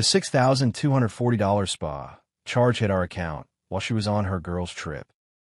The $6,240 spa charge hit our account while she was on her girl's trip.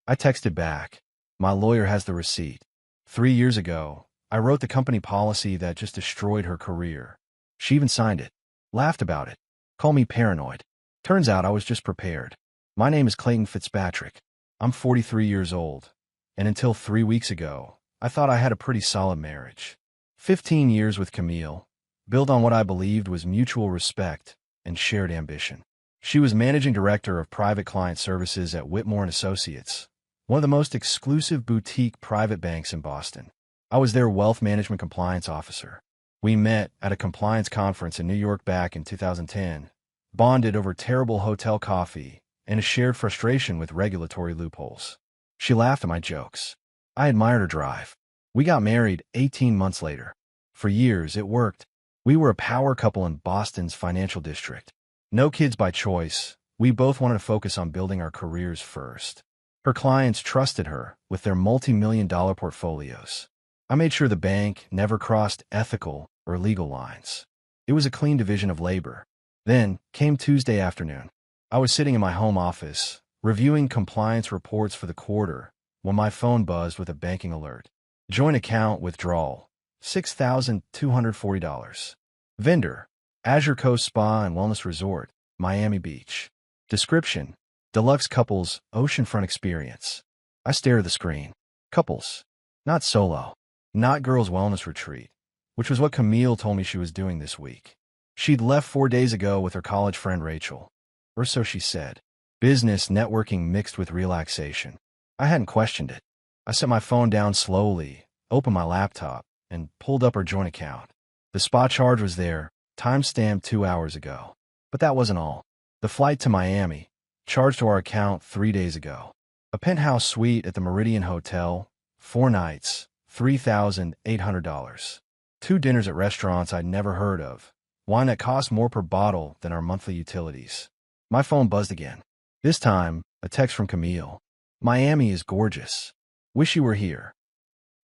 I texted back, "My lawyer has the receipt. 3 years ago, I wrote the company policy that just destroyed her career. She even signed it. Laughed about it. Call me paranoid. Turns out I was just prepared. My name is Clayton Fitzpatrick. I'm 43 years old, and until 3 weeks ago, I thought I had a pretty solid marriage. 15 years with Camille, built on what I believed was mutual respect and shared ambition. She was managing director of private client services at Whitmore & Associates, one of the most exclusive boutique private banks in Boston. I was their wealth management compliance officer. We met at a compliance conference in New York back in 2010, bonded over terrible hotel coffee and a shared frustration with regulatory loopholes. She laughed at my jokes. I admired her drive. We got married 18 months later. For years, it worked. We were a power couple in Boston's financial district. No kids by choice. We both wanted to focus on building our careers first. Her clients trusted her with their multi-million-dollar portfolios. I made sure the bank never crossed ethical or legal lines. It was a clean division of labor. Then came Tuesday afternoon. I was sitting in my home office, reviewing compliance reports for the quarter, when my phone buzzed with a banking alert. Joint account withdrawal. $6,240. Vendor, Azure Coast Spa and Wellness Resort, Miami Beach. Description, deluxe couples, oceanfront experience. I stare at the screen. Couples. Not solo. Not girls' wellness retreat, which was what Camille told me she was doing this week. She'd left 4 days ago with her college friend Rachel. Or so she said. Business networking mixed with relaxation. I hadn't questioned it. I set my phone down slowly, opened my laptop, and pulled up her joint account. The spa charge was there, time-stamped 2 hours ago. But that wasn't all. The flight to Miami, charged to our account 3 days ago. A penthouse suite at the Meridian Hotel, 4 nights, $3,800. 2 dinners at restaurants I'd never heard of, wine that cost more per bottle than our monthly utilities. My phone buzzed again. This time, a text from Camille. Miami is gorgeous. Wish you were here.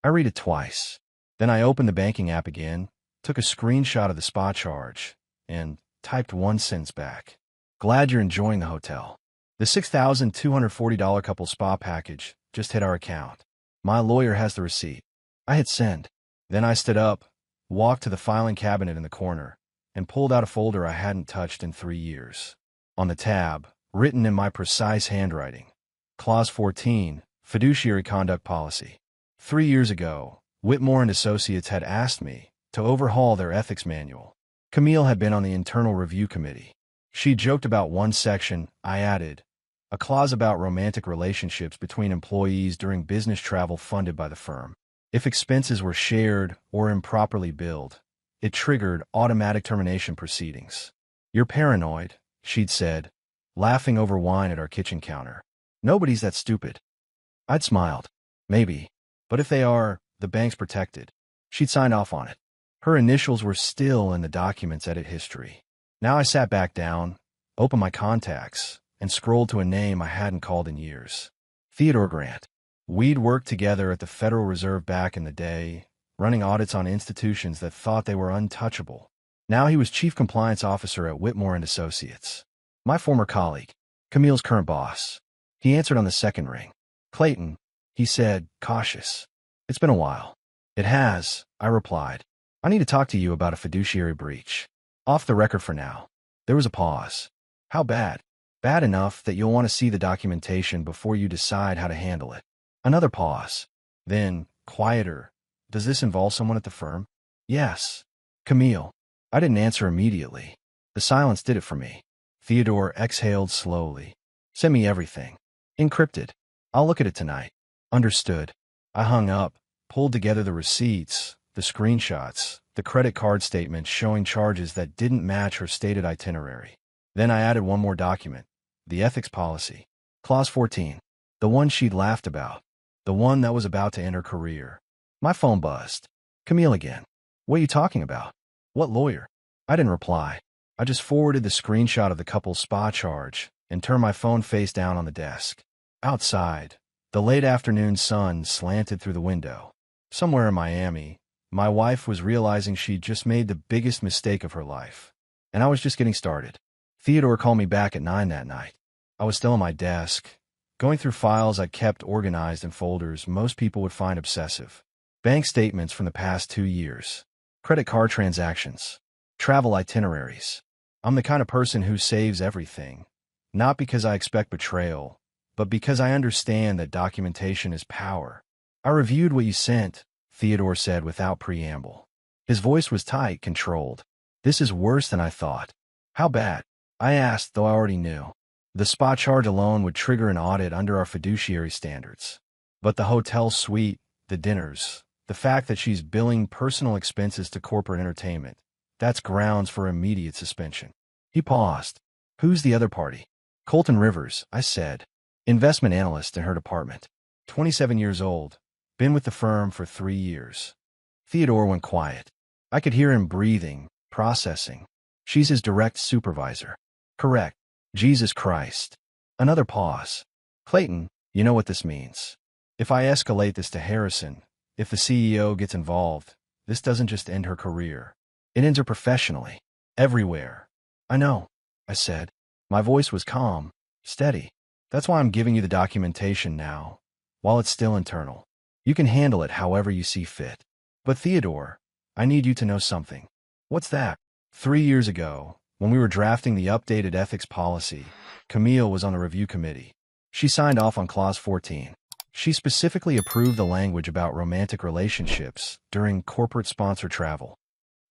I read it twice. Then I opened the banking app again, took a screenshot of the spa charge, and typed one sentence back. Glad you're enjoying the hotel. The $6,240 couple spa package just hit our account. My lawyer has the receipt. I hit send. Then I stood up, walked to the filing cabinet in the corner, and pulled out a folder I hadn't touched in 3 years. On the tab, written in my precise handwriting, Clause 14, Fiduciary Conduct Policy. 3 years ago, Whitmore & Associates had asked me to overhaul their ethics manual. Camille had been on the internal review committee. She joked about one section. I added a clause about romantic relationships between employees during business travel funded by the firm. If expenses were shared or improperly billed, it triggered automatic termination proceedings. You're paranoid, she'd said, laughing over wine at our kitchen counter. Nobody's that stupid. I'd smiled. Maybe. But if they are, the bank's protected. She'd signed off on it. Her initials were still in the document's edit history. Now I sat back down, opened my contacts, and scrolled to a name I hadn't called in years. Theodore Grant. We'd worked together at the Federal Reserve back in the day, running audits on institutions that thought they were untouchable. Now he was chief compliance officer at Whitmore & Associates. My former colleague, Camille's current boss. He answered on the second ring. Clayton, he said, cautious. It's been a while. It has, I replied. I need to talk to you about a fiduciary breach. Off the record for now. There was a pause. How bad? Bad enough that you'll want to see the documentation before you decide how to handle it. Another pause. Then, quieter. Does this involve someone at the firm? Yes. Camille. I didn't answer immediately. The silence did it for me. Theodore exhaled slowly. Send me everything. Encrypted. I'll look at it tonight. Understood. I hung up, pulled together the receipts, the screenshots, the credit card statements showing charges that didn't match her stated itinerary. Then I added one more document, the ethics policy. Clause 14. The one she'd laughed about. The one that was about to end her career. My phone buzzed. Camille again. What are you talking about? What lawyer? I didn't reply. I just forwarded the screenshot of the couple's spa charge and turned my phone face down on the desk. Outside, the late afternoon sun slanted through the window. Somewhere in Miami, my wife was realizing she'd just made the biggest mistake of her life. and I was just getting started. Theodore called me back at 9 that night. I was still on my desk, going through files I kept organized in folders most people would find obsessive. Bank statements from the past 2 years. Credit card transactions. Travel itineraries. I'm the kind of person who saves everything, not because I expect betrayal, but because I understand that documentation is power. I reviewed what you sent, Theodore said without preamble. His voice was tight, controlled. This is worse than I thought. How bad? I asked, though I already knew. The spa charge alone would trigger an audit under our fiduciary standards. But the hotel suite, the dinners, the fact that she's billing personal expenses to corporate entertainment, that's grounds for immediate suspension. He paused. Who's the other party? Colton Rivers, I said. Investment analyst in her department. 27 years old. Been with the firm for 3 years. Theodore went quiet. I could hear him breathing, processing. She's his direct supervisor. Correct. Jesus Christ. Another pause. Clayton, you know what this means. If I escalate this to Harrison, if the CEO gets involved, this doesn't just end her career. It ends her professionally. Everywhere. I know, I said. My voice was calm, steady. That's why I'm giving you the documentation now, while it's still internal. You can handle it however you see fit. But Theodore, I need you to know something. What's that? 3 years ago, when we were drafting the updated ethics policy, Camille was on the review committee. She signed off on Clause 14. She specifically approved the language about romantic relationships during corporate sponsor travel.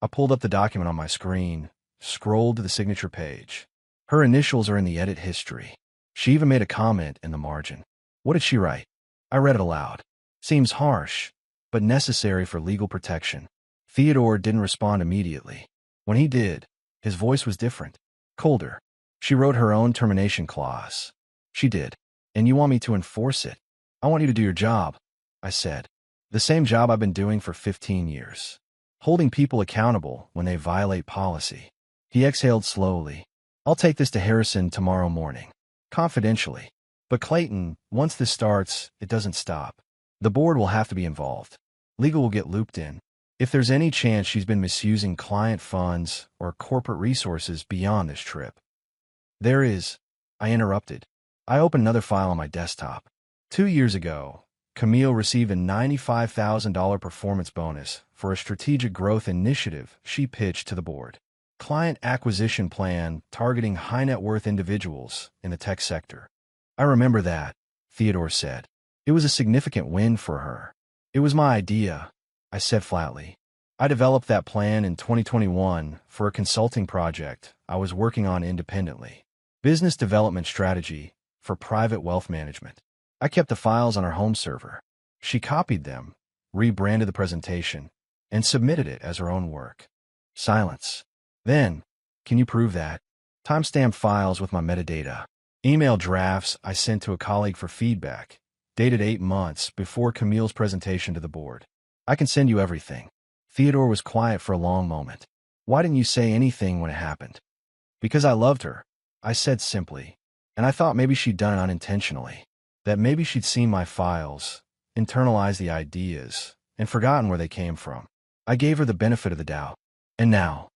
I pulled up the document on my screen, scrolled to the signature page. Her initials are in the edit history. She even made a comment in the margin. What did she write? I read it aloud. Seems harsh, but necessary for legal protection. Theodore didn't respond immediately. When he did, his voice was different, colder. She wrote her own termination clause. She did. And you want me to enforce it? I want you to do your job, I said. The same job I've been doing for 15 years. Holding people accountable when they violate policy. He exhaled slowly. I'll take this to Harrison tomorrow morning. Confidentially. But Clayton, once this starts, it doesn't stop. The board will have to be involved. Legal will get looped in. If there's any chance she's been misusing client funds or corporate resources beyond this trip. There is, I interrupted. I opened another file on my desktop. 2 years ago, Camille received a $95,000 performance bonus for a strategic growth initiative she pitched to the board. Client acquisition plan targeting high-net-worth individuals in the tech sector. I remember that, Theodore said. It was a significant win for her. It was my idea, I said flatly. I developed that plan in 2021 for a consulting project I was working on independently. Business development strategy for private wealth management. I kept the files on her home server. She copied them, rebranded the presentation, and submitted it as her own work. Silence. Then, can you prove that? Timestamp files with my metadata. Email drafts I sent to a colleague for feedback, dated 8 months before Camille's presentation to the board. I can send you everything. Theodore was quiet for a long moment. Why didn't you say anything when it happened? Because I loved her, I said simply, and I thought maybe she'd done it unintentionally. That maybe she'd seen my files, internalized the ideas, and forgotten where they came from. I gave her the benefit of the doubt. And now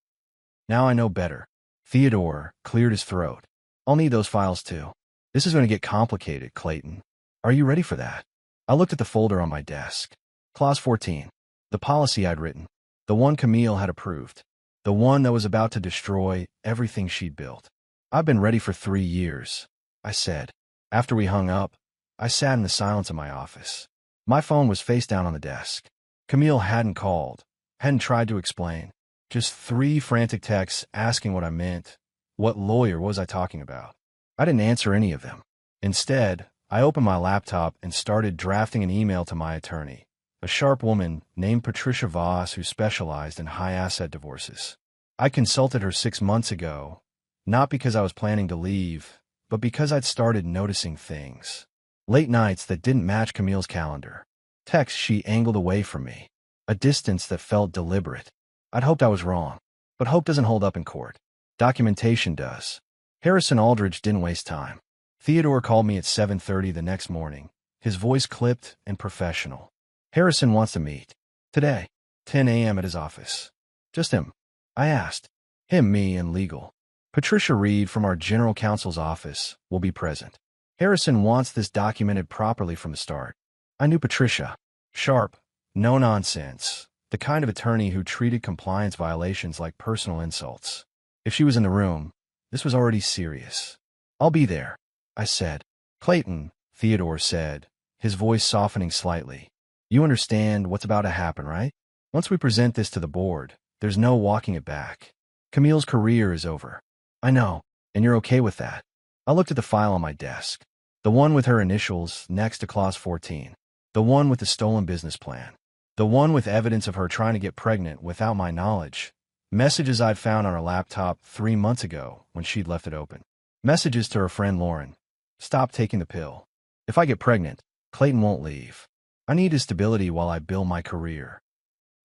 I know better. Theodore cleared his throat. I'll need those files too. This is going to get complicated, Clayton. Are you ready for that? I looked at the folder on my desk. Clause 14. The policy I'd written. The one Camille had approved. The one that was about to destroy everything she'd built. I've been ready for 3 years, I said. After we hung up, I sat in the silence of my office. My phone was face down on the desk. Camille hadn't called, hadn't tried to explain. Just 3 frantic texts asking what I meant. What lawyer was I talking about? I didn't answer any of them. Instead, I opened my laptop and started drafting an email to my attorney, a sharp woman named Patricia Voss who specialized in high-asset divorces. I consulted her 6 months ago, not because I was planning to leave, but because I'd started noticing things. Late nights that didn't match Camille's calendar. Texts she angled away from me. A distance that felt deliberate. I'd hoped I was wrong, but hope doesn't hold up in court. Documentation does. Harrison Aldridge didn't waste time. Theodore called me at 7:30 the next morning, his voice clipped and professional. Harrison wants to meet. Today, 10 a.m. at his office. Just him. I asked. Him, me, and legal. Patricia Reed from our general counsel's office will be present. Harrison wants this documented properly from the start. I knew Patricia. Sharp, no nonsense, the kind of attorney who treated compliance violations like personal insults. If she was in the room, this was already serious. I'll be there, I said. Clayton, Theodore said, his voice softening slightly. You understand what's about to happen, right? Once we present this to the board, there's no walking it back. Camille's career is over. I know, and you're okay with that. I looked at the file on my desk. The one with her initials next to Clause 14. The one with the stolen business plan. The one with evidence of her trying to get pregnant without my knowledge. Messages I'd found on her laptop 3 months ago when she'd left it open. Messages to her friend Lauren. Stop taking the pill. If I get pregnant, Clayton won't leave. I need his stability while I build my career.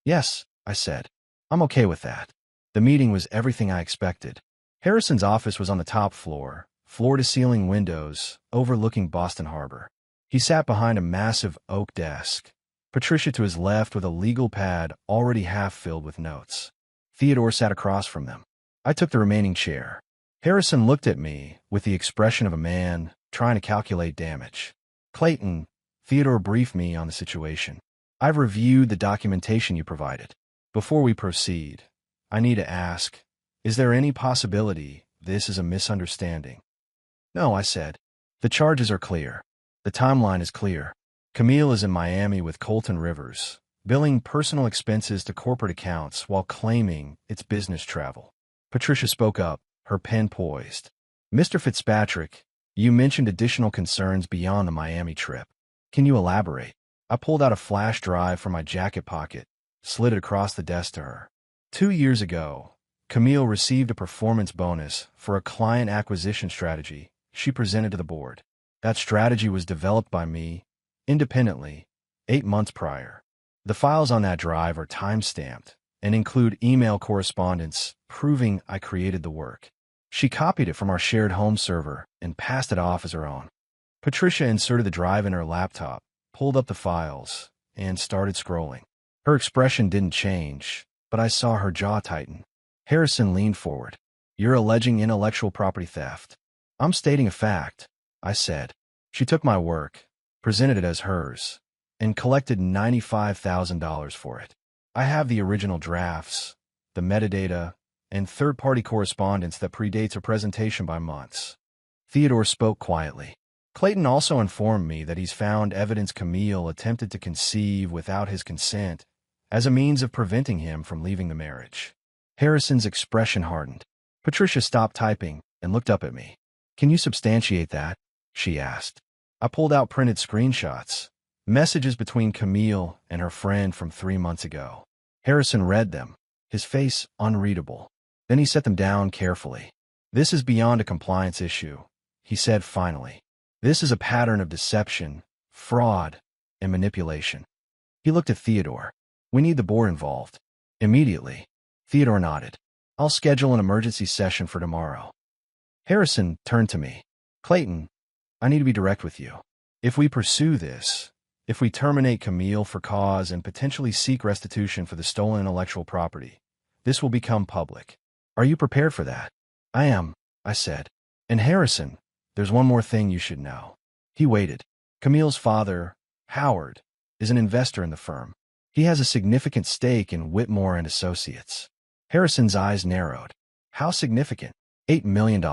Yes, I said. I'm okay with that. The meeting was everything I expected. Harrison's office was on the top floor, floor-to-ceiling windows, overlooking Boston Harbor. He sat behind a massive oak desk. Patricia to his left with a legal pad already half filled with notes. Theodore sat across from them. I took the remaining chair. Harrison looked at me with the expression of a man trying to calculate damage. Clayton, Theodore briefed me on the situation. I've reviewed the documentation you provided. Before we proceed, I need to ask, is there any possibility this is a misunderstanding? No, I said. The charges are clear. The timeline is clear. Camille is in Miami with Colton Rivers, billing personal expenses to corporate accounts while claiming it's business travel. Patricia spoke up, her pen poised. Mr. Fitzpatrick, you mentioned additional concerns beyond the Miami trip. Can you elaborate? I pulled out a flash drive from my jacket pocket, slid it across the desk to her. 2 years ago, Camille received a performance bonus for a client acquisition strategy she presented to the board. That strategy was developed by me, independently, 8 months prior. The files on that drive are time-stamped and include email correspondence proving I created the work. She copied it from our shared home server and passed it off as her own. Patricia inserted the drive in her laptop, pulled up the files, and started scrolling. Her expression didn't change, but I saw her jaw tighten. Harrison leaned forward. You're alleging intellectual property theft. I'm stating a fact, I said. She took my work, presented it as hers, and collected $95,000 for it. I have the original drafts, the metadata, and third-party correspondence that predates her presentation by months. Theodore spoke quietly. Clayton also informed me that he's found evidence Camille attempted to conceive without his consent as a means of preventing him from leaving the marriage. Harrison's expression hardened. Patricia stopped typing and looked up at me. Can you substantiate that? She asked. I pulled out printed screenshots, messages between Camille and her friend from 3 months ago. Harrison read them, his face unreadable. Then he set them down carefully. This is beyond a compliance issue, he said finally. This is a pattern of deception, fraud, and manipulation. He looked at Theodore. We need the board involved. Immediately. Theodore nodded. I'll schedule an emergency session for tomorrow. Harrison turned to me. Clayton, I need to be direct with you. If we pursue this, if we terminate Camille for cause and potentially seek restitution for the stolen intellectual property, this will become public. Are you prepared for that? I am, I said. And Harrison, there's one more thing you should know. He waited. Camille's father, Howard, is an investor in the firm. He has a significant stake in Whitmore and Associates. Harrison's eyes narrowed. How significant? $8 million.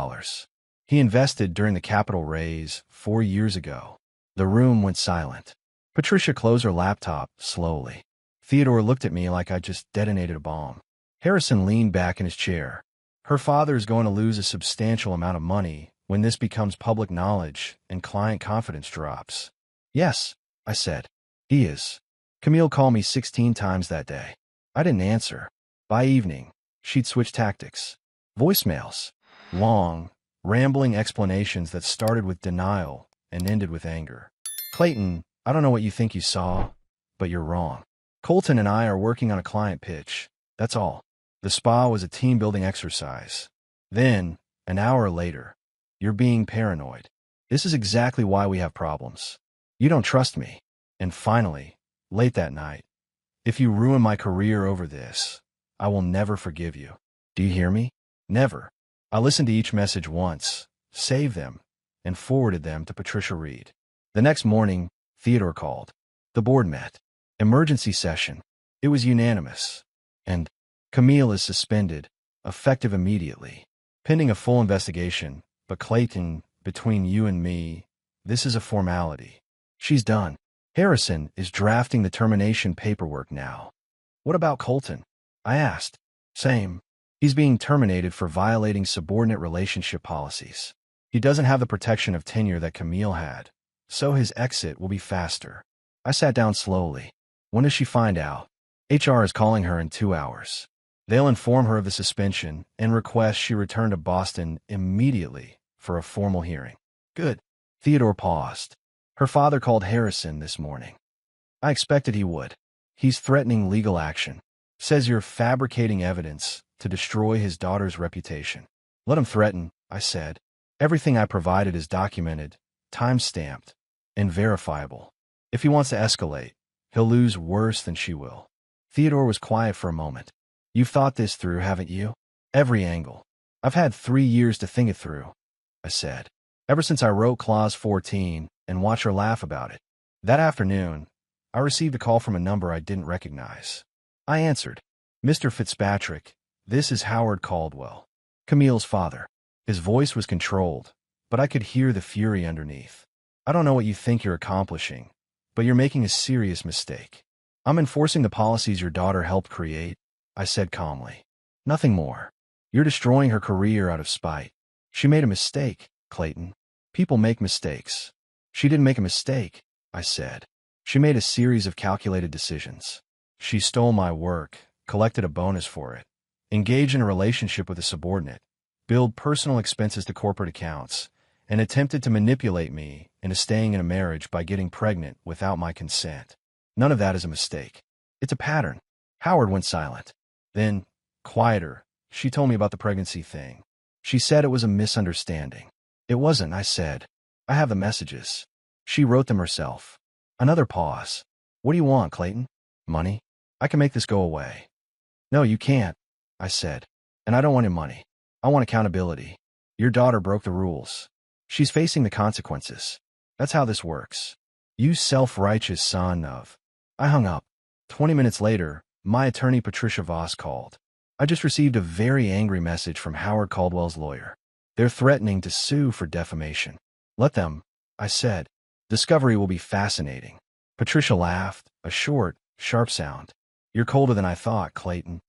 He invested during the capital raise 4 years ago. The room went silent. Patricia closed her laptop slowly. Theodore looked at me like I just detonated a bomb. Harrison leaned back in his chair. Her father is going to lose a substantial amount of money when this becomes public knowledge and client confidence drops. Yes, I said. He is. Camille called me 16 times that day. I didn't answer. By evening, she'd switched tactics. Voicemails. Long, rambling explanations that started with denial and ended with anger. Clayton, I don't know what you think you saw, but you're wrong. Colton and I are working on a client pitch. That's all. The spa was a team-building exercise. Then, an hour later, you're being paranoid. This is exactly why we have problems. You don't trust me. And finally, late that night, if you ruin my career over this, I will never forgive you. Do you hear me? Never. I listened to each message once, saved them, and forwarded them to Patricia Reed. The next morning, Theodore called. The board met. Emergency session. It was unanimous. And Camille is suspended, effective immediately. Pending a full investigation, but Clayton, between you and me, this is a formality. She's done. Harrison is drafting the termination paperwork now. What about Colton? I asked. Same. He's being terminated for violating subordinate relationship policies. He doesn't have the protection of tenure that Camille had, so his exit will be faster. I sat down slowly. When does she find out? HR is calling her in 2 hours. They'll inform her of the suspension and request she return to Boston immediately for a formal hearing. Good. Theodore paused. Her father called Harrison this morning. I expected he would. He's threatening legal action. Says you're fabricating evidence to destroy his daughter's reputation. Let him threaten, I said. Everything I provided is documented, time-stamped, and verifiable. If he wants to escalate, he'll lose worse than she will. Theodore was quiet for a moment. You've thought this through, haven't you? Every angle. I've had 3 years to think it through, I said. Ever since I wrote Clause 14 and watched her laugh about it. That afternoon, I received a call from a number I didn't recognize. I answered. Mr. Fitzpatrick, this is Howard Caldwell, Camille's father. His voice was controlled, but I could hear the fury underneath. I don't know what you think you're accomplishing, but you're making a serious mistake. I'm enforcing the policies your daughter helped create, I said calmly. Nothing more. You're destroying her career out of spite. She made a mistake, Clayton. People make mistakes. She didn't make a mistake, I said. She made a series of calculated decisions. She stole my work, collected a bonus for it, engaged in a relationship with a subordinate, billed personal expenses to corporate accounts, and attempted to manipulate me into staying in a marriage by getting pregnant without my consent. None of that is a mistake. It's a pattern. Howard went silent. Then, quieter, she told me about the pregnancy thing. She said it was a misunderstanding. It wasn't, I said. I have the messages. She wrote them herself. Another pause. What do you want, Clayton? Money? I can make this go away. No, you can't, I said. And I don't want your money. I want accountability. Your daughter broke the rules. She's facing the consequences. That's how this works. You self-righteous son of... I hung up. 20 minutes later, my attorney Patricia Voss called. I just received a very angry message from Howard Caldwell's lawyer. They're threatening to sue for defamation. Let them, I said. Discovery will be fascinating. Patricia laughed, a short, sharp sound. You're colder than I thought, Clayton.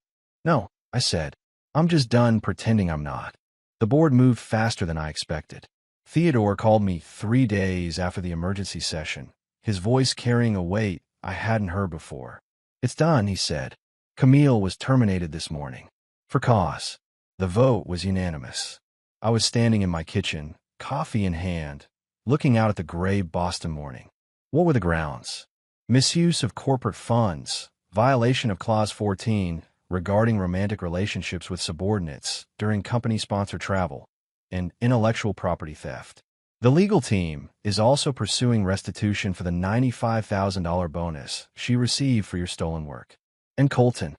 No, I said. I'm just done pretending I'm not. The board moved faster than I expected. Theodore called me 3 days after the emergency session, his voice carrying a weight I hadn't heard before. It's done, he said. Camille was terminated this morning. For cause. The vote was unanimous. I was standing in my kitchen, coffee in hand, looking out at the gray Boston morning. What were the grounds? Misuse of corporate funds, violation of Clause 14 regarding romantic relationships with subordinates during company-sponsored travel, and intellectual property theft. The legal team is also pursuing restitution for the $95,000 bonus she received for your stolen work. And Colton,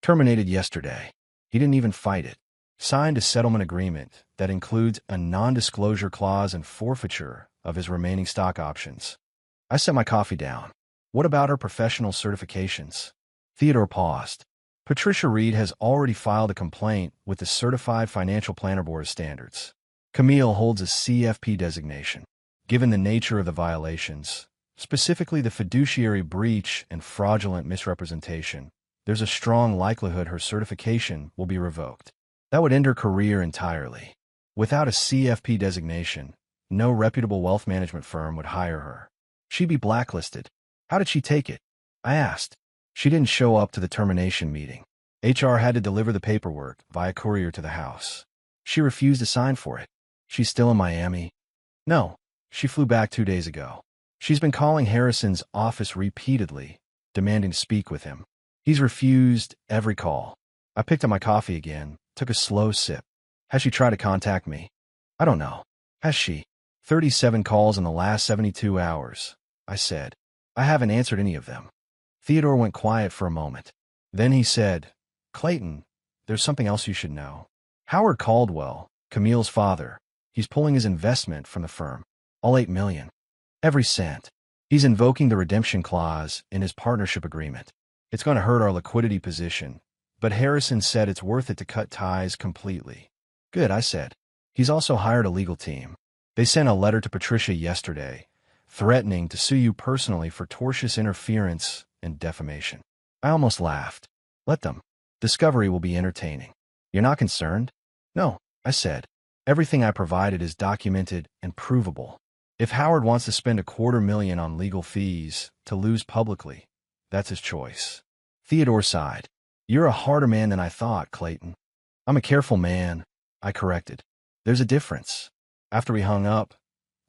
terminated yesterday. He didn't even fight it. Signed a settlement agreement that includes a non-disclosure clause and forfeiture of his remaining stock options. I set my coffee down. What about her professional certifications? Theodore paused. Patricia Reed has already filed a complaint with the Certified Financial Planner Board of Standards. Camille holds a CFP designation. Given the nature of the violations, specifically the fiduciary breach and fraudulent misrepresentation, there's a strong likelihood her certification will be revoked. That would end her career entirely. Without a CFP designation, no reputable wealth management firm would hire her. She'd be blacklisted. How did she take it? I asked. She didn't show up to the termination meeting. HR had to deliver the paperwork via courier to the house. She refused to sign for it. She's still in Miami? No, she flew back 2 days ago. She's been calling Harrison's office repeatedly, demanding to speak with him. He's refused every call. I picked up my coffee again, took a slow sip. Has she tried to contact me? I don't know. Has she? 37 calls in the last 72 hours, I said. I haven't answered any of them. Theodore went quiet for a moment. Then he said, Clayton, there's something else you should know. Howard Caldwell, Camille's father. He's pulling his investment from the firm. All 8 million. Every cent. He's invoking the redemption clause in his partnership agreement. It's going to hurt our liquidity position, but Harrison said it's worth it to cut ties completely. Good, I said. He's also hired a legal team. They sent a letter to Patricia yesterday, threatening to sue you personally for tortious interference and defamation. I almost laughed. Let them. Discovery will be entertaining. You're not concerned? No, I said. Everything I provided is documented and provable. If Howard wants to spend $250,000 on legal fees to lose publicly, that's his choice. Theodore sighed. You're a harder man than I thought, Clayton. I'm a careful man, I corrected. There's a difference. After we hung up,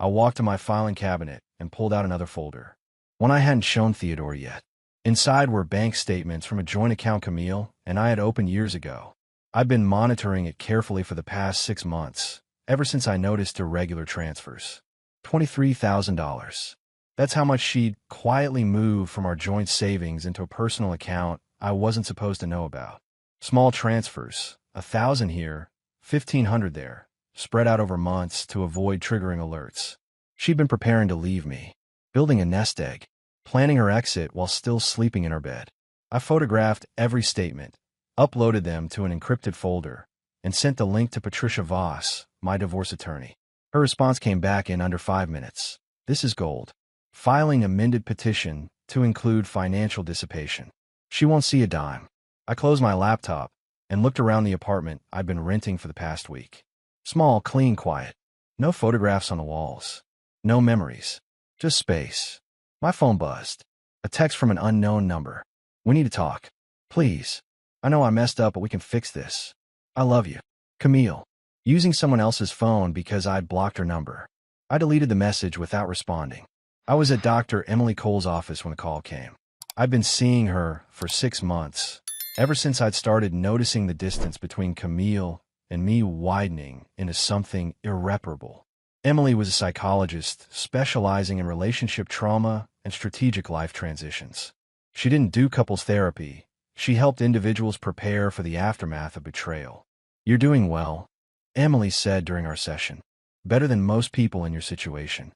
I walked to my filing cabinet and pulled out another folder. One I hadn't shown Theodore yet. Inside were bank statements from a joint account Camille and I had opened years ago. I've been monitoring it carefully for the past 6 months, ever since I noticed irregular transfers. $23,000. That's how much she'd quietly moved from our joint savings into a personal account I wasn't supposed to know about. Small transfers, 1,000 here, 1,500 there, spread out over months to avoid triggering alerts. She'd been preparing to leave me, building a nest egg, planning her exit while still sleeping in her bed. I photographed every statement, uploaded them to an encrypted folder, and sent the link to Patricia Voss, my divorce attorney. Her response came back in under 5 minutes. This is gold. Filing amended petition to include financial dissipation. She won't see a dime. I closed my laptop and looked around the apartment I'd been renting for the past week. Small, clean, quiet. No photographs on the walls. No memories. Just space. My phone buzzed. A text from an unknown number. We need to talk. Please. I know I messed up, but we can fix this. I love you. Camille. Using someone else's phone because I'd blocked her number. I deleted the message without responding. I was at Dr. Emily Cole's office when the call came. I'd been seeing her for 6 months, ever since I'd started noticing the distance between Camille and me widening into something irreparable. Emily was a psychologist specializing in relationship trauma and strategic life transitions. She didn't do couples therapy. She helped individuals prepare for the aftermath of betrayal. You're doing well, Emily said during our session. Better than most people in your situation.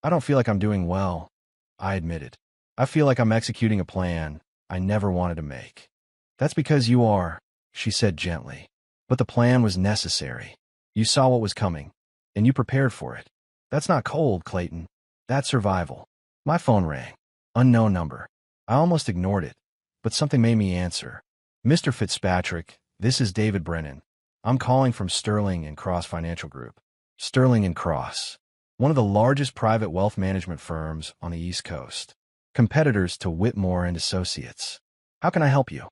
I don't feel like I'm doing well, I admitted. I feel like I'm executing a plan I never wanted to make. That's because you are, she said gently. But the plan was necessary. You saw what was coming, and you prepared for it. That's not cold, Clayton. That's survival. My phone rang. Unknown number. I almost ignored it, but something made me answer. Mr. Fitzpatrick, this is David Brennan. I'm calling from Sterling and Cross Financial Group. Sterling and Cross, one of the largest private wealth management firms on the East Coast. Competitors to Whitmore and Associates. How can I help you?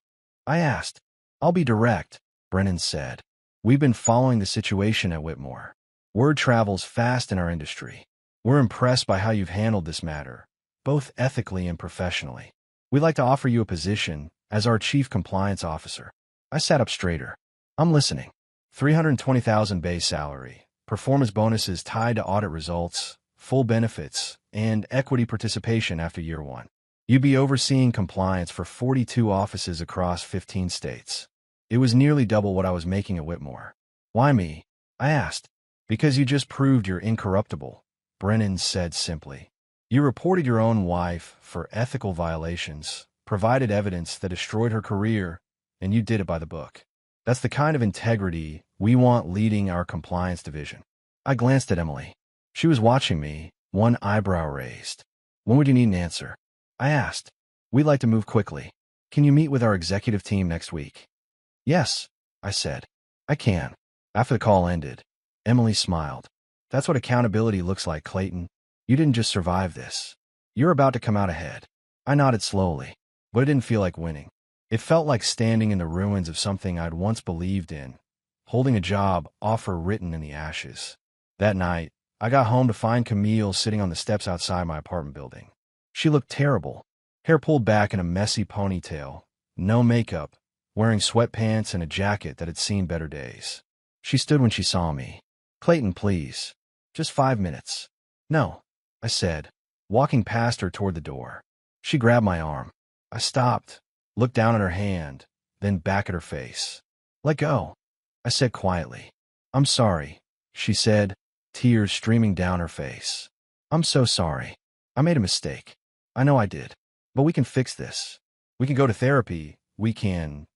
I asked. I'll be direct, Brennan said. We've been following the situation at Whitmore. Word travels fast in our industry. We're impressed by how you've handled this matter, both ethically and professionally. We'd like to offer you a position as our Chief Compliance Officer. I sat up straighter. I'm listening. $320,000 base salary, performance bonuses tied to audit results, full benefits, and equity participation after year 1. You'd be overseeing compliance for 42 offices across 15 states. It was nearly double what I was making at Whitmore. Why me? I asked. Because you just proved you're incorruptible, Brennan said simply. You reported your own wife for ethical violations, provided evidence that destroyed her career, and you did it by the book. That's the kind of integrity we want leading our compliance division. I glanced at Emily. She was watching me, one eyebrow raised. When would you need an answer? I asked. We'd like to move quickly. Can you meet with our executive team next week? Yes, I said. I can. After the call ended, Emily smiled. That's what accountability looks like, Clayton. You didn't just survive this. You're about to come out ahead. I nodded slowly, but it didn't feel like winning. It felt like standing in the ruins of something I'd once believed in, holding a job offer written in the ashes. That night, I got home to find Camille sitting on the steps outside my apartment building. She looked terrible, hair pulled back in a messy ponytail, no makeup, wearing sweatpants and a jacket that had seen better days. She stood when she saw me. Clayton, please. Just 5 minutes. No, I said, walking past her toward the door. She grabbed my arm. I stopped, looked down at her hand, then back at her face. Let go. I said quietly. I'm sorry, she said, tears streaming down her face. I'm so sorry. I made a mistake. I know I did. But we can fix this. We can go to therapy. We can.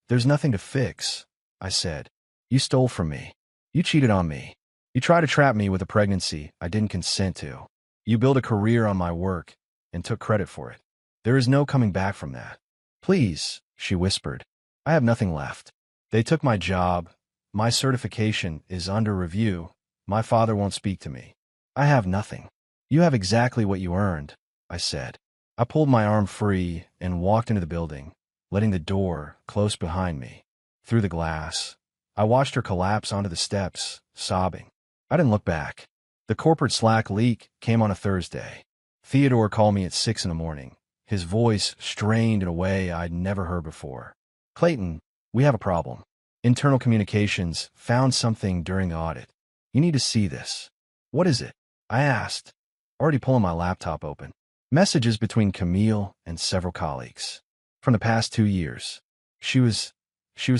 There's nothing to fix, I said. You stole from me. You cheated on me. You tried to trap me with a pregnancy I didn't consent to. You built a career on my work and took credit for it. There is no coming back from that. Please, she whispered. I have nothing left. They took my job. My certification is under review. My father won't speak to me. I have nothing. You have exactly what you earned, I said. I pulled my arm free and walked into the building, letting the door close behind me. Through the glass, I watched her collapse onto the steps, sobbing. I didn't look back. The corporate Slack leak came on a Thursday. Theodore called me at 6 in the morning, his voice strained in a way I'd never heard before. Clayton, we have a problem. Internal communications found something during the audit. You need to see this. What is it? I asked, already pulling my laptop open. Messages between Camille and several colleagues. From the past 2 years. She was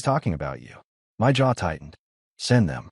talking about you. My jaw tightened. Send them.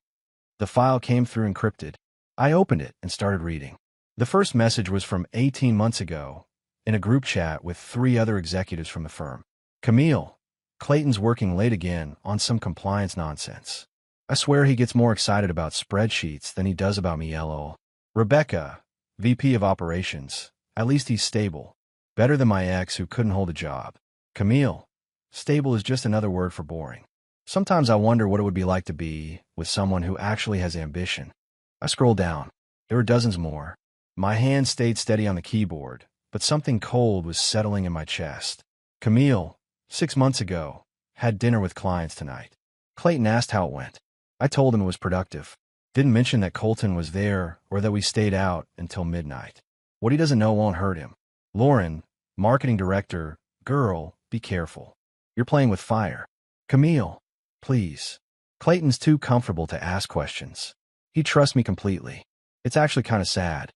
The file came through encrypted. I opened it and started reading. The first message was from 18 months ago, in a group chat with 3 other executives from the firm. Camille, Clayton's working late again on some compliance nonsense. I swear he gets more excited about spreadsheets than he does about me, lol. Rebecca, VP of Operations. At least he's stable. Better than my ex who couldn't hold a job. Camille, stable is just another word for boring. Sometimes I wonder what it would be like to be with someone who actually has ambition. I scrolled down. There were dozens more. My hand stayed steady on the keyboard, but something cold was settling in my chest. Camille, 6 months ago, had dinner with clients tonight. Clayton asked how it went. I told him it was productive. Didn't mention that Colton was there or that we stayed out until midnight. What he doesn't know won't hurt him. Lauren, marketing director, girl, be careful. You're playing with fire. Camille, please. Clayton's too comfortable to ask questions. He trusts me completely. It's actually kind of sad.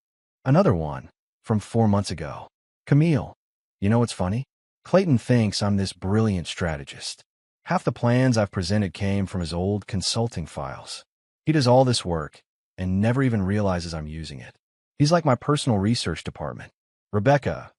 Another one, from 4 months ago. Camille, you know what's funny? Clayton thinks I'm this brilliant strategist. Half the plans I've presented came from his old consulting files. He does all this work and never even realizes I'm using it. He's like my personal research department. Rebecca,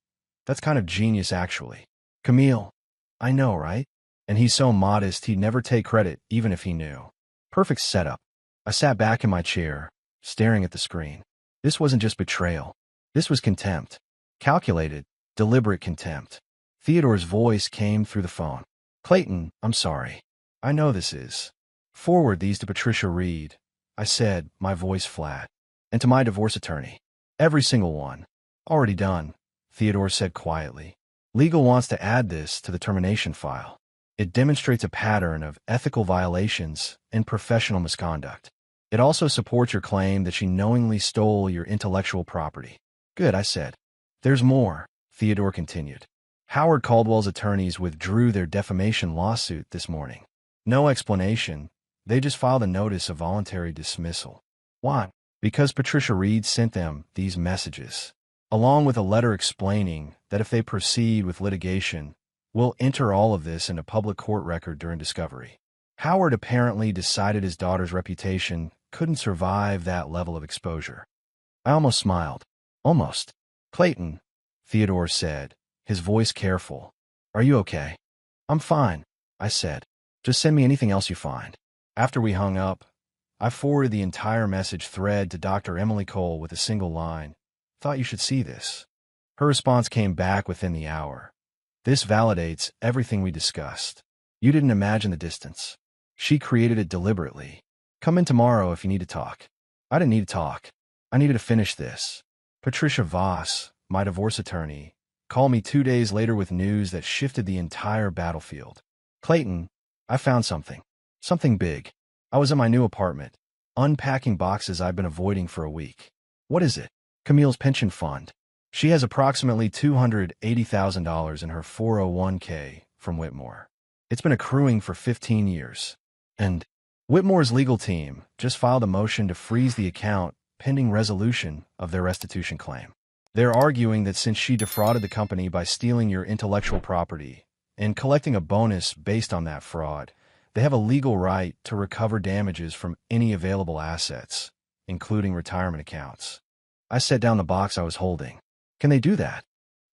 that's kind of genius actually. Camille, I know, right? And he's so modest he'd never take credit even if he knew. Perfect setup. I sat back in my chair, staring at the screen. This wasn't just betrayal. This was contempt. Calculated, deliberate contempt. Theodore's voice came through the phone. Clayton, I'm sorry. I know this is. Forward these to Patricia Reed, I said, my voice flat. And to my divorce attorney. Every single one. Already done, Theodore said quietly. Legal wants to add this to the termination file. It demonstrates a pattern of ethical violations and professional misconduct. It also supports your claim that she knowingly stole your intellectual property. Good, I said. There's more, Theodore continued. Howard Caldwell's attorneys withdrew their defamation lawsuit this morning. No explanation. They just filed a notice of voluntary dismissal. Why? Because Patricia Reed sent them these messages, along with a letter explaining that if they proceed with litigation, we'll enter all of this in a public court record during discovery. Howard apparently decided his daughter's reputation couldn't survive that level of exposure. I almost smiled. Almost. Clayton, Theodore said, his voice careful. Are you okay? I'm fine, I said. Just send me anything else you find. After we hung up, I forwarded the entire message thread to Dr. Emily Cole with a single line. Thought you should see this. Her response came back within the hour. This validates everything we discussed. You didn't imagine the distance. She created it deliberately. Come in tomorrow if you need to talk. I didn't need to talk. I needed to finish this. Patricia Voss, my divorce attorney, called me 2 days later with news that shifted the entire battlefield. Clayton, I found something. Something big. I was in my new apartment, unpacking boxes I've been avoiding for a week. What is it? Camille's pension fund. She has approximately $280,000 in her 401k from Whitmore. It's been accruing for 15 years. And Whitmore's legal team just filed a motion to freeze the account pending resolution of their restitution claim. They're arguing that since she defrauded the company by stealing your intellectual property and collecting a bonus based on that fraud, They have a legal right to recover damages from any available assets, including retirement accounts. I set down the box I was holding. Can they do that?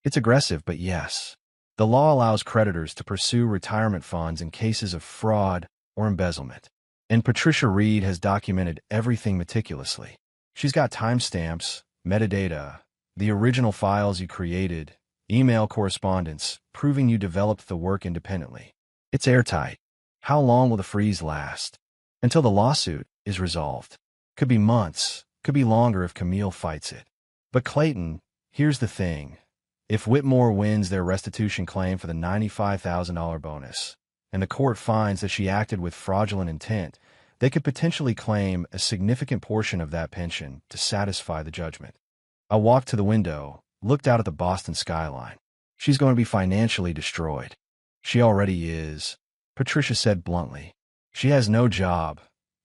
It's aggressive, but yes. The law allows creditors to pursue retirement funds in cases of fraud or embezzlement. And Patricia Reed has documented everything meticulously. She's got timestamps, metadata, the original files you created, email correspondence, proving you developed the work independently. It's airtight. How long will the freeze last? Until the lawsuit is resolved. Could be months, could be longer if Camille fights it. But Clayton, here's the thing. If Whitmore wins their restitution claim for the $95,000 bonus, and the court finds that she acted with fraudulent intent, they could potentially claim a significant portion of that pension to satisfy the judgment. I walked to the window, looked out at the Boston skyline. She's going to be financially destroyed. She already is, Patricia said bluntly. She has no job,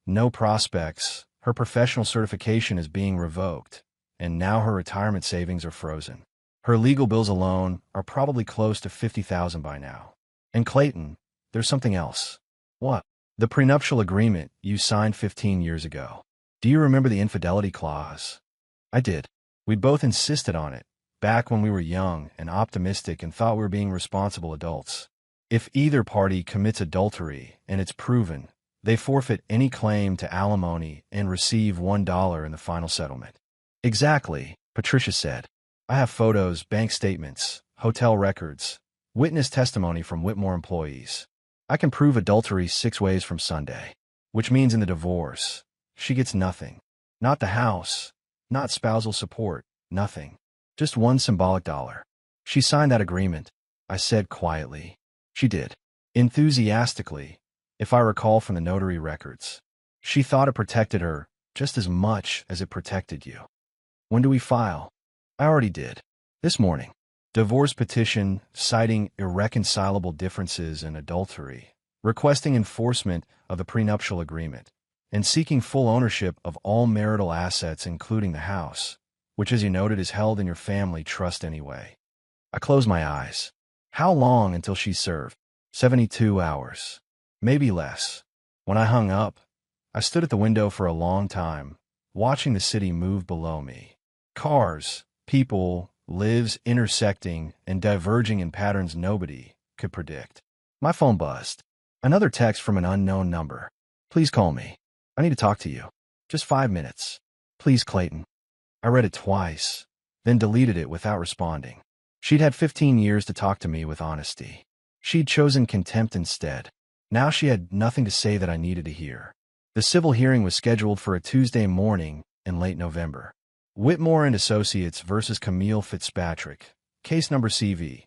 no prospects, her professional certification is being revoked, and now her retirement savings are frozen. Her legal bills alone are probably close to $50,000 by now. And Clayton, there's something else. What? The prenuptial agreement you signed 15 years ago. Do you remember the infidelity clause? I did. We both insisted on it, back when we were young and optimistic and thought we were being responsible adults. If either party commits adultery and it's proven, they forfeit any claim to alimony and receive $1 in the final settlement. Exactly, Patricia said. I have photos, bank statements, hotel records, witness testimony from Whitmore employees. I can prove adultery 6 ways from Sunday, which means in the divorce, she gets nothing. Not the house, not spousal support, nothing. Just one symbolic dollar. She signed that agreement, I said quietly. She did. Enthusiastically, if I recall from the notary records. She thought it protected her just as much as it protected you. When do we file? I already did. This morning. Divorce petition citing irreconcilable differences in adultery, requesting enforcement of the prenuptial agreement, and seeking full ownership of all marital assets including the house, which as you noted is held in your family trust anyway. I closed my eyes. How long until she served? 72 hours. Maybe less. When I hung up, I stood at the window for a long time, watching the city move below me. Cars, people, lives intersecting and diverging in patterns nobody could predict. My phone buzzed. Another text from an unknown number. Please call me. I need to talk to you. Just 5 minutes. Please, Clayton. I read it twice, then deleted it without responding. She'd had 15 years to talk to me with honesty. She'd chosen contempt instead. Now she had nothing to say that I needed to hear. The civil hearing was scheduled for a Tuesday morning in late November. Whitmore and Associates versus Camille Fitzpatrick, case number CV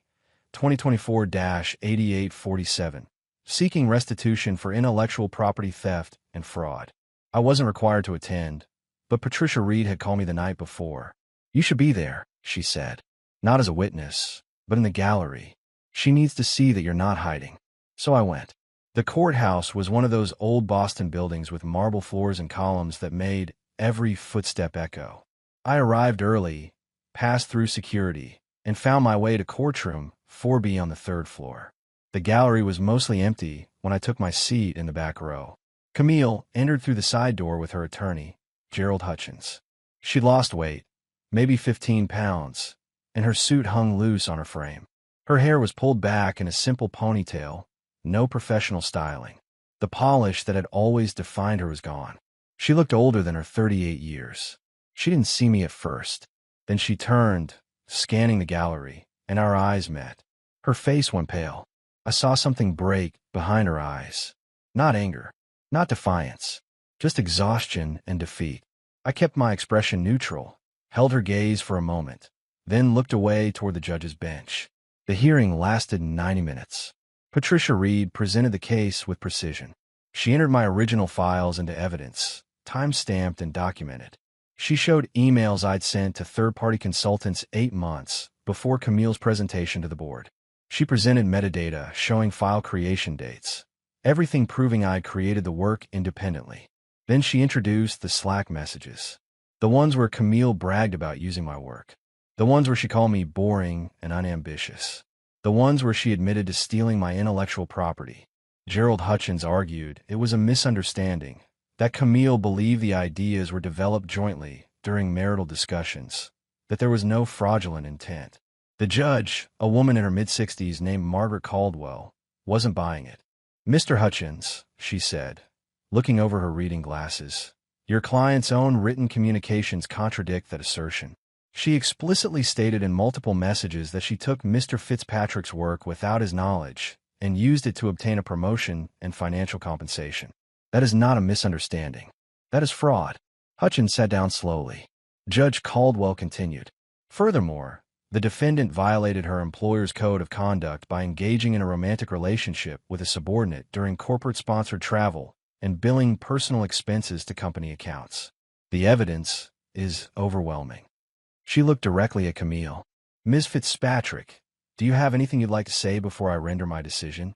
2024-8847, seeking restitution for intellectual property theft and fraud. I wasn't required to attend, but Patricia Reed had called me the night before. You should be there, she said. Not as a witness, but in the gallery. She needs to see that you're not hiding. So I went. The courthouse was one of those old Boston buildings with marble floors and columns that made every footstep echo. I arrived early, passed through security, and found my way to courtroom 4B on the 3rd floor. The gallery was mostly empty when I took my seat in the back row. Camille entered through the side door with her attorney, Gerald Hutchins. She'd lost weight, maybe 15 pounds, and her suit hung loose on her frame. Her hair was pulled back in a simple ponytail, no professional styling. The polish that had always defined her was gone. She looked older than her 38 years. She didn't see me at first. Then she turned, scanning the gallery, and our eyes met. Her face went pale. I saw something break behind her eyes. Not anger, not defiance, just exhaustion and defeat. I kept my expression neutral, held her gaze for a moment, then looked away toward the judge's bench. The hearing lasted 90 minutes. Patricia Reed presented the case with precision. She entered my original files into evidence, time-stamped and documented. She showed emails I'd sent to third-party consultants 8 months before Camille's presentation to the board. She presented metadata showing file creation dates, everything proving I'd created the work independently. Then she introduced the Slack messages, the ones where Camille bragged about using my work, the ones where she called me boring and unambitious, the ones where she admitted to stealing my intellectual property, Gerald Hutchins argued it was a misunderstanding, that Camille believed the ideas were developed jointly during marital discussions, that there was no fraudulent intent. The judge, a woman in her mid-60s named Margaret Caldwell, wasn't buying it. "Mr. Hutchins," she said, looking over her reading glasses, "your client's own written communications contradict that assertion." She explicitly stated in multiple messages that she took Mr. Fitzpatrick's work without his knowledge and used it to obtain a promotion and financial compensation. That is not a misunderstanding. That is fraud. Hutchins sat down slowly. Judge Caldwell continued. Furthermore, the defendant violated her employer's code of conduct by engaging in a romantic relationship with a subordinate during corporate-sponsored travel and billing personal expenses to company accounts. The evidence is overwhelming. She looked directly at Camille. "Ms. Fitzpatrick, do you have anything you'd like to say before I render my decision?"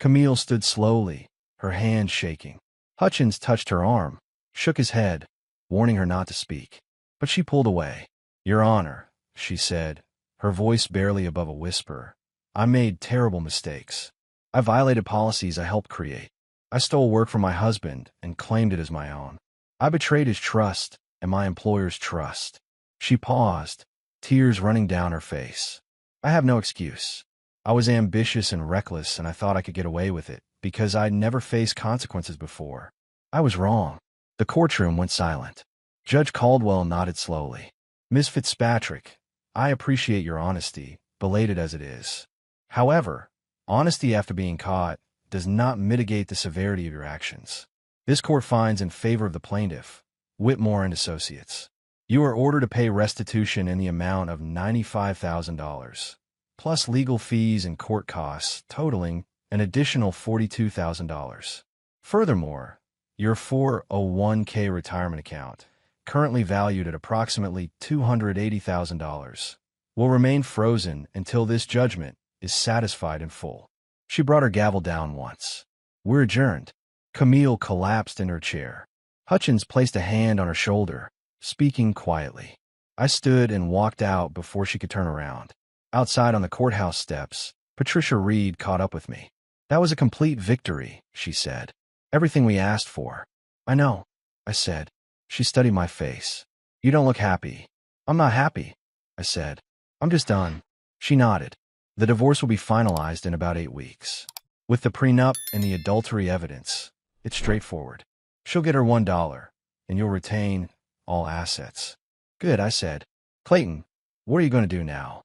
Camille stood slowly, her hand shaking. Hutchins touched her arm, shook his head, warning her not to speak. But she pulled away. "Your Honor," she said, her voice barely above a whisper, "I made terrible mistakes. I violated policies I helped create. I stole work from my husband and claimed it as my own. I betrayed his trust and my employer's trust." She paused, tears running down her face. "I have no excuse. I was ambitious and reckless, and I thought I could get away with it because I'd never faced consequences before. I was wrong." The courtroom went silent. Judge Caldwell nodded slowly. "Ms. Fitzpatrick, I appreciate your honesty, belated as it is. However, honesty after being caught does not mitigate the severity of your actions. This court finds in favor of the plaintiff, Whitmore and Associates. You are ordered to pay restitution in the amount of $95,000, plus legal fees and court costs totaling an additional $42,000. Furthermore, your 401k retirement account, currently valued at approximately $280,000, will remain frozen until this judgment is satisfied in full." She brought her gavel down once. "We're adjourned." Camille collapsed in her chair. Hutchins placed a hand on her shoulder, speaking quietly. I stood and walked out before she could turn around. Outside on the courthouse steps, Patricia Reed caught up with me. "That was a complete victory," she said. "Everything we asked for." "I know," I said. She studied my face. "You don't look happy." "I'm not happy," I said. "I'm just done." She nodded. "The divorce will be finalized in about 8 weeks. With the prenup and the adultery evidence, it's straightforward. She'll get her $1, and you'll retain all assets." "Good," I said. "Clayton, what are you going to do now?"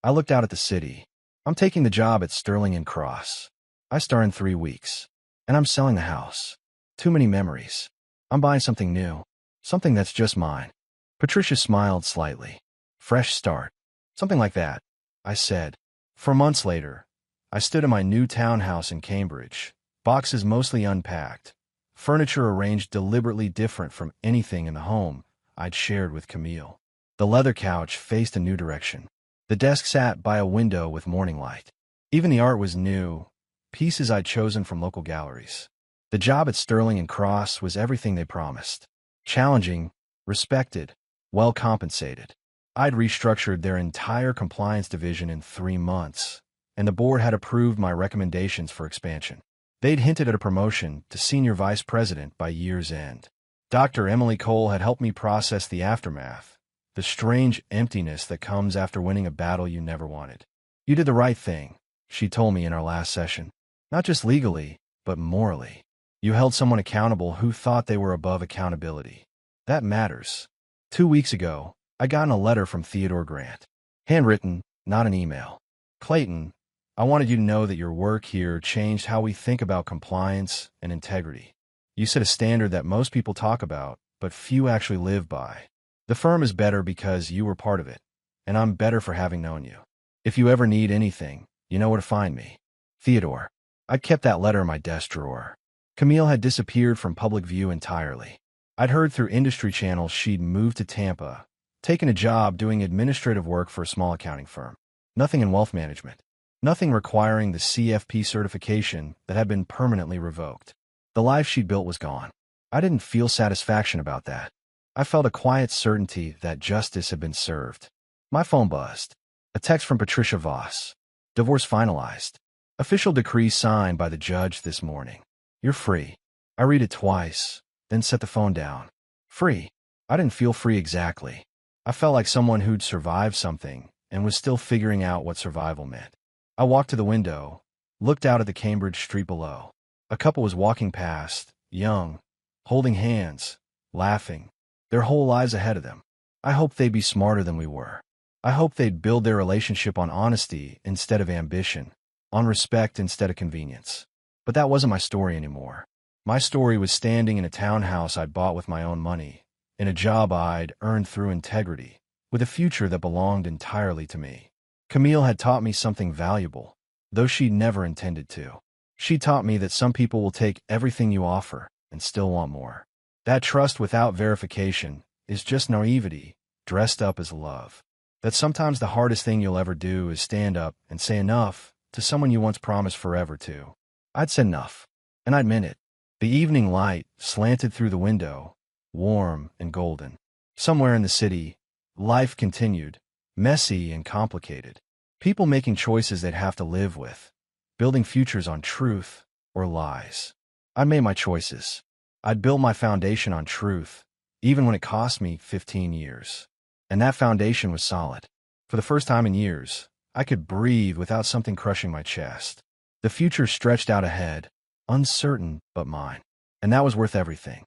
I looked out at the city. "I'm taking the job at Sterling and Cross. I start in 3 weeks. And I'm selling the house. Too many memories. I'm buying something new. Something that's just mine." Patricia smiled slightly. "Fresh start. Something like that," I said. For months later, I stood in my new townhouse in Cambridge, boxes mostly unpacked, furniture arranged deliberately different from anything in the home I'd shared with Camille. The leather couch faced a new direction. The desk sat by a window with morning light. Even the art was new, pieces I'd chosen from local galleries. The job at Sterling and Cross was everything they promised. Challenging, respected, well compensated. I'd restructured their entire compliance division in 3 months, and the board had approved my recommendations for expansion. They'd hinted at a promotion to senior vice president by year's end. Dr. Emily Cole had helped me process the aftermath, the strange emptiness that comes after winning a battle you never wanted. "You did the right thing," she told me in our last session. "Not just legally, but morally. You held someone accountable who thought they were above accountability. That matters." 2 weeks ago, I got a letter from Theodore Grant. Handwritten, not an email. "Clayton, I wanted you to know that your work here changed how we think about compliance and integrity. You set a standard that most people talk about, but few actually live by. The firm is better because you were part of it, and I'm better for having known you. If you ever need anything, you know where to find me. Theodore." I'd kept that letter in my desk drawer. Camille had disappeared from public view entirely. I'd heard through industry channels she'd moved to Tampa, taken a job doing administrative work for a small accounting firm. Nothing in wealth management. Nothing requiring the CFP certification that had been permanently revoked. The life she'd built was gone. I didn't feel satisfaction about that. I felt a quiet certainty that justice had been served. My phone buzzed. A text from Patricia Voss. "Divorce finalized." Official decree signed by the judge this morning. You're free. I read it twice, then set the phone down. Free. I didn't feel free exactly. I felt like someone who'd survived something and was still figuring out what survival meant. I walked to the window, looked out at the Cambridge street below. A couple was walking past, young, holding hands, laughing, their whole lives ahead of them. I hoped they'd be smarter than we were. I hoped they'd build their relationship on honesty instead of ambition, on respect instead of convenience. But that wasn't my story anymore. My story was standing in a townhouse I'd bought with my own money, in a job I'd earned through integrity, with a future that belonged entirely to me. Camille had taught me something valuable, though she'd never intended to. She taught me that some people will take everything you offer and still want more. That trust without verification is just naivety dressed up as love. That sometimes the hardest thing you'll ever do is stand up and say enough to someone you once promised forever to. I'd said enough, and I'd meant it. The evening light slanted through the window, warm and golden. Somewhere in the city, life continued, messy and complicated. People making choices they'd have to live with, building futures on truth or lies. I'd made my choices. I'd built my foundation on truth, even when it cost me 15 years. And that foundation was solid. For the first time in years, I could breathe without something crushing my chest. The future stretched out ahead, uncertain but mine. And that was worth everything.